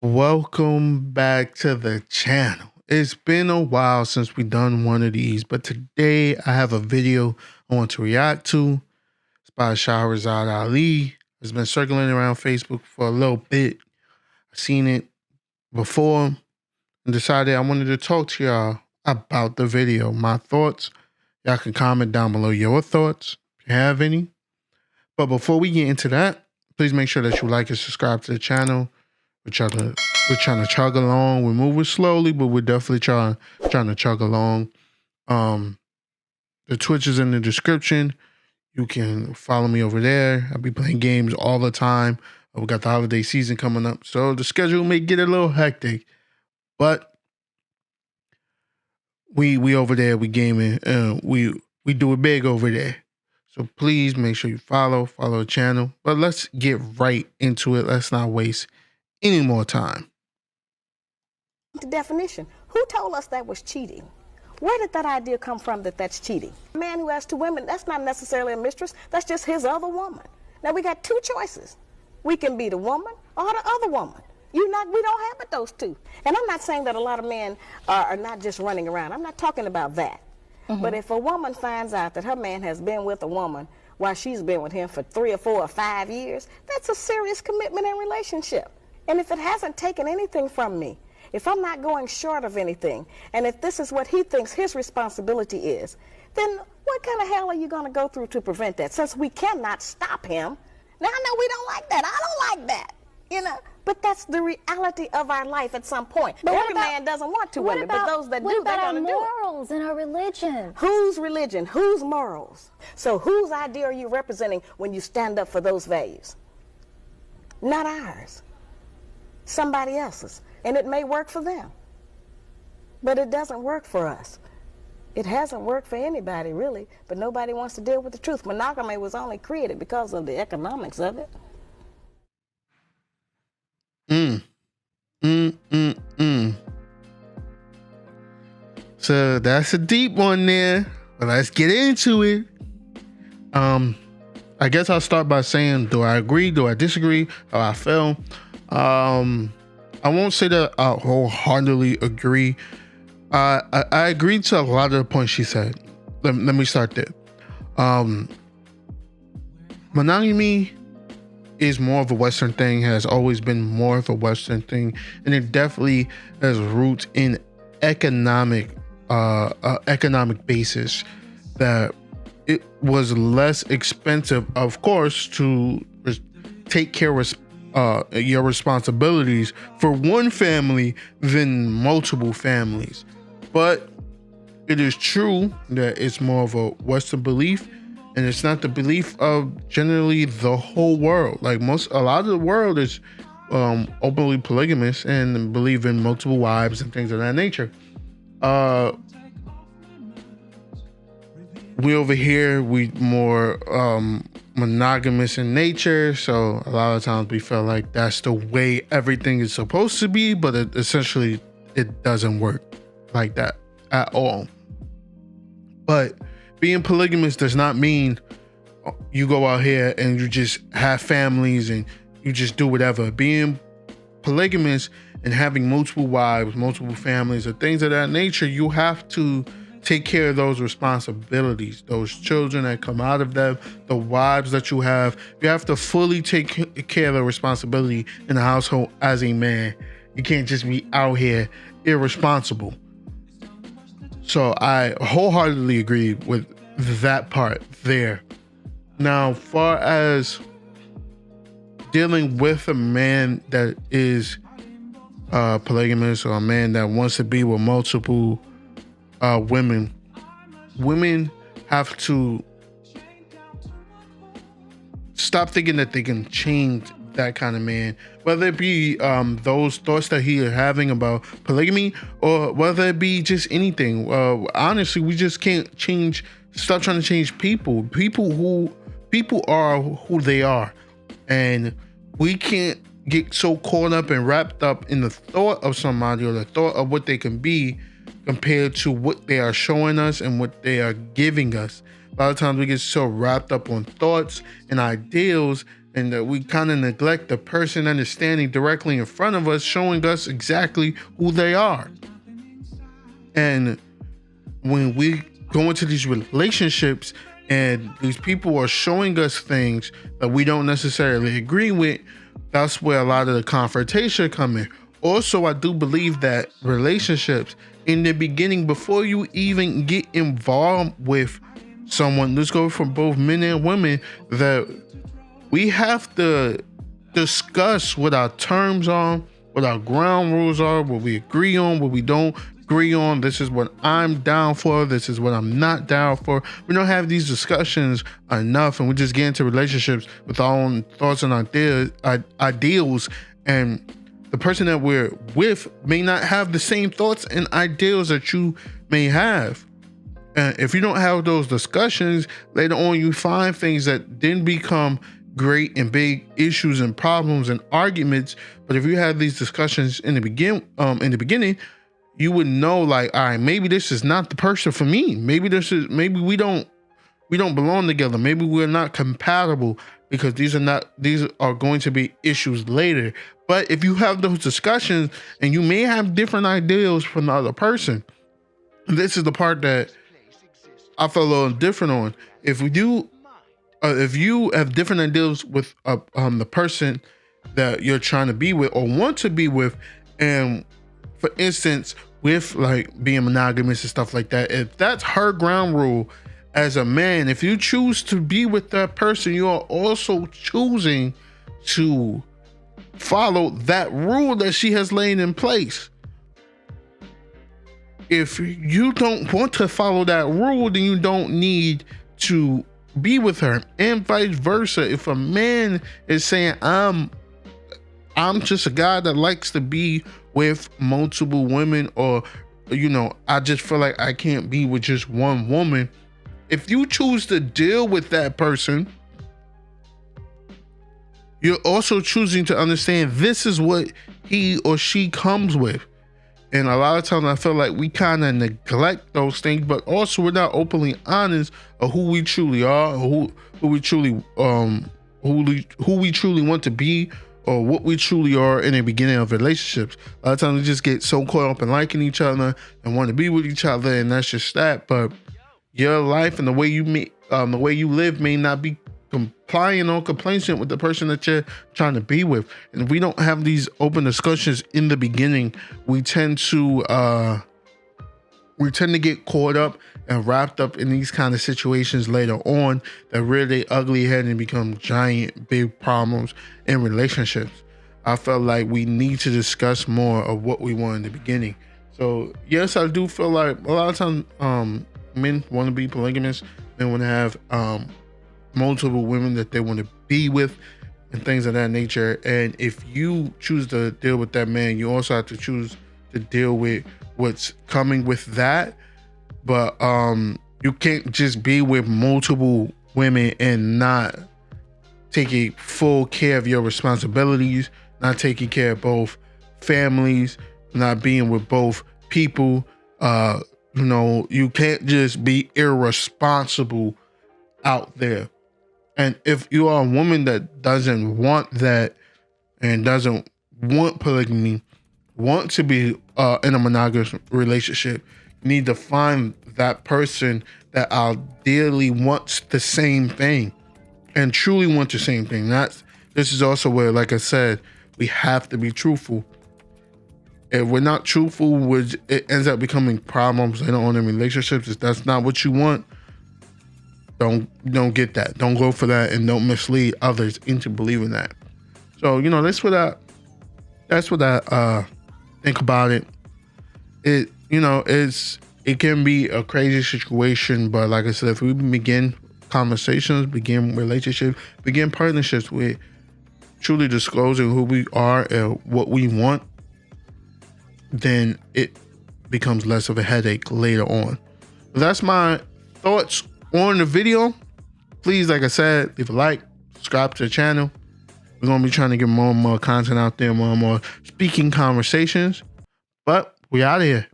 Welcome back to the channel. It's been a while since we done one of these, but today I have a video I want to react to. It's by Shahrazad Ali. It's been circulating around Facebook for a little bit. I've seen it before and decided I wanted to talk to y'all about the video. My thoughts. Y'all can comment down below your thoughts if you have any. But before we get into that, please make sure that you like and subscribe to the channel. We're trying to chug along. We're moving slowly, but we're definitely trying to chug along. The Twitch is in the description. You can follow me over there. I'll be playing games all the time. We got the holiday season coming up, so the schedule may get a little hectic, but we over there, we gaming, we do it big over there. So please make sure you follow the channel. But let's get right into it. Let's not waste any more time. The definition. Who told us that was cheating? Where did that idea come from that that's cheating? A man who has two women, that's not necessarily a mistress. That's just his other woman. Now we got two choices. We can be the woman or the other woman. We don't have but those two. And I'm not saying that a lot of men are not just running around. I'm not talking about that. But if a woman finds out that her man has been with a woman while she's been with him for 3 or 4 or 5 years, that's a serious commitment and relationship. And if it hasn't taken anything from me, if I'm not going short of anything, and if this is what he thinks his responsibility is, then what kind of hell are you going to go through to prevent that? Since we cannot stop him. Now, I know we don't like that. I don't like that. But that's the reality of our life at some point. But every man doesn't want two women, but those that do, they're going to do it. What about our morals and our religion? Whose religion? Whose morals? So whose idea are you representing when you stand up for those values? Not ours. Somebody else's. And it may work for them, but it doesn't work for us. It hasn't worked for anybody, really, but nobody wants to deal with the truth. Monogamy was only created because of the economics of it. So that's a deep one there, but let's get into it. I guess I'll start by saying, do I agree? Do I disagree? How I feel? I won't say that I wholeheartedly agree. I agreed to a lot of the points she said. Let me start there. Monogamy is more of a Western thing, has always been more of a Western thing, and it definitely has roots in economic basis, that it was less expensive, of course, to take care of your responsibilities for one family than multiple families. But it is true that it's more of a Western belief, and it's not the belief of generally the whole world. Like a lot of the world is openly polygamous and believe in multiple wives and things of that nature. We over here, we more monogamous in nature, so a lot of times we feel like that's the way everything is supposed to be, but essentially it doesn't work like that at all. But being polygamous does not mean you go out here and you just have families and you just do whatever. Being polygamous and having multiple wives, multiple families, or things of that nature, you have to take care of those responsibilities, those children that come out of them, the wives that you have. You have to fully take care of the responsibility in the household as a man. You can't just be out here irresponsible. So I wholeheartedly agree with that part there. Now, far as dealing with a man that is polygamous, or a man that wants to be with multiple women have to stop thinking that they can change that kind of man, whether it be those thoughts that he is having about polygamy, or whether it be just anything. Honestly, we just can't stop trying to change people. People are who they are, and we can't get so caught up and wrapped up in the thought of somebody or the thought of what they can be compared to what they are showing us and what they are giving us. A lot of times we get so wrapped up on thoughts and ideals and that we kind of neglect the person that is standing directly in front of us, showing us exactly who they are. And when we go into these relationships and these people are showing us things that we don't necessarily agree with, that's where a lot of the confrontation come in. Also, I do believe that relationships in the beginning, before you even get involved with someone, let's go for both men and women, that we have to discuss what our terms are, what our ground rules are, what we agree on, what we don't agree on. This is what I'm down for. This is what I'm not down for. We don't have these discussions enough, and we just get into relationships with our own thoughts and ideals. And the person that we're with may not have the same thoughts and ideals that you may have. And if you don't have those discussions, later on you find things that then become great and big issues and problems and arguments. But if you have these discussions in the beginning, you would know, like, all right, maybe this is not the person for me. Maybe we don't belong together. Maybe we're not compatible, because these are going to be issues later. But if you have those discussions and you may have different ideals from the other person, this is the part that I feel a little different on. If you have different ideals with the person that you're trying to be with or want to be with, and for instance, with like being monogamous and stuff like that, if that's her ground rule as a man, if you choose to be with that person, you are also choosing to follow that rule that she has laid in place. If you don't want to follow that rule, then you don't need to be with her, and vice versa. If a man is saying, I'm just a guy that likes to be with multiple women, or I just feel like I can't be with just one woman, if you choose to deal with that person, you're also choosing to understand this is what he or she comes with. And a lot of times I feel like we kind of neglect those things, but also we're not openly honest of who we truly are, who we truly want to be, or what we truly are in the beginning of relationships. A lot of times we just get so caught up in liking each other and want to be with each other, and that's just that. But your life and the way you live may not be compliant or complacent with the person that you're trying to be with. And if we don't have these open discussions in the beginning, we tend to get caught up and wrapped up in these kind of situations later on that rear their ugly head and become giant big problems in relationships. I felt like we need to discuss more of what we want in the beginning. So yes, I do feel like a lot of times men want to be polygamous. They want to have multiple women that they want to be with and things of that nature. And if you choose to deal with that man, you also have to choose to deal with what's coming with that. But you can't just be with multiple women and not taking full care of your responsibilities, not taking care of both families, not being with both people. You can't just be irresponsible out there. And if you are a woman that doesn't want that and doesn't want polygamy, want to be in a monogamous relationship, you need to find that person that ideally wants the same thing and truly wants the same thing. This is also where, like I said, we have to be truthful. If we're not truthful, it ends up becoming problems later on in relationships. If that's not what you want, don't get that. Don't go for that, and don't mislead others into believing that. So that's what I think about it. It can be a crazy situation, but like I said, if we begin conversations, begin relationships, begin partnerships with truly disclosing who we are and what we want, then it becomes less of a headache later on. But that's my thoughts on the video. Please, like I said, leave a like, subscribe to the channel. We're going to be trying to get more and more content out there, more and more speaking conversations. But we out of here.